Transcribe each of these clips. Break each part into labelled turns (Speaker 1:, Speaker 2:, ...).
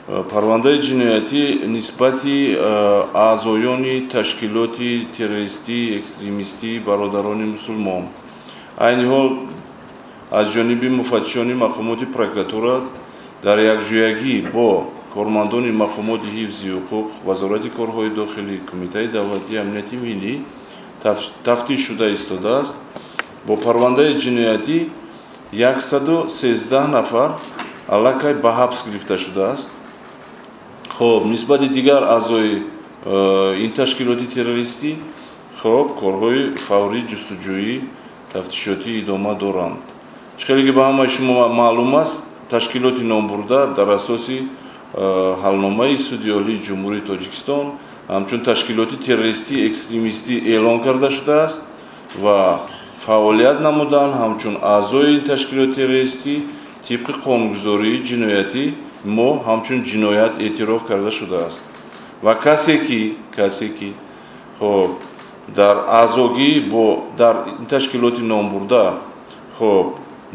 Speaker 1: پرونده جنایتی نسبتی اعضایان تشکیلات تروریستی اکستریمیستی برادران مسلمان این حال از جانب مفتشان مقامات پروکراتورات در یکجایی با کارمندان مقامات حفظ حقوق وزارت کارهای داخلی کمیته دولتی امنیتی ملی تفتیش شده ایستاده است. با پرونده جنایتی 113 نفر علاقه به حبس گرفته شده است. خب نسبت دیگر اعضای این تشکیلات تروریستی خب کارهای فوری جستجویی تفتیشاتی ادامه دارند. چقدر که به همه شما معلوم است تشکیلات نام برده در اساس حلنامه سودی عالی جمهوری تاجیکستان همچون تشکیلات تروریستی اکستریمیستی اعلان کرده شده است و فعالیت نمودن همچون اعضای این تشکیلات تروریستی طبق قانونگذاری جنایتی ما همچون جنایت اعتراف کرده شده است و کسی که خب در اعضاگی با در تشکیلات نام برده خب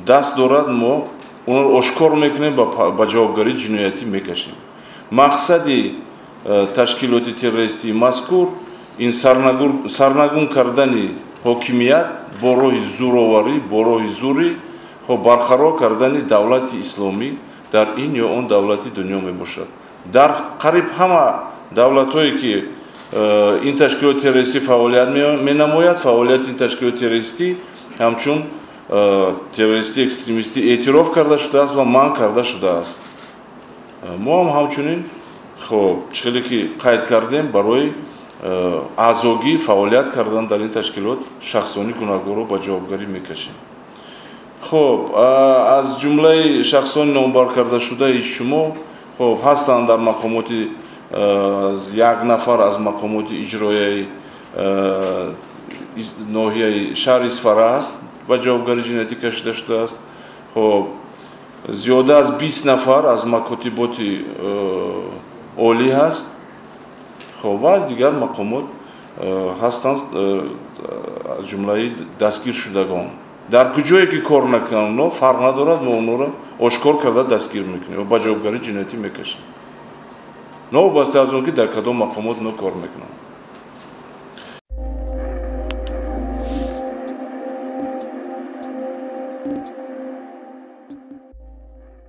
Speaker 1: دست دارد ما اون رو اشکار میکنیم با جوابگاری جنایتی میکشیم. مقصد تشکیلات تروریستی مذکور این سرنگون کردن حاکمیت با راه زورآوری با راه زوری خب برقرار کردن دولت اسلامی در این یا اون دولتی دنیا می باشد. در قریب همه دولت‌هایی که این تشکیلات تروریستی فعالیت می نماید فعالیت این تشکیلات تروریستی همچون تروریستی اکستریمیستی اعتراف کرده شده است و منع کرده شده است. ما هم همچنین خب چقدر که قید کردیم برای اعضاگی فعالیت کردن در این تشکیلات شخصانی گناهکار را به جوابگری میکشیم. خب از جمله شخصان نامبر کرده شده شما خب هستند در مقامات یک نفر از مقامات اجرایی ناحیه شهر اصفهان است و جوابگری جنایتی کشیده شده است. خب زیاده از 20 نفر از مکاتبات عالی هست. خب و از دیگر مقامات هستند از جمله دستگیر شدگان در کجایی که کار نکنن فرق ندارد ما اونها را آشکار کرده دستگیر میکنیم و با جوابگری جنایتی میکشیم نه وابسته از اون که در کدام مقامات کار میکنن.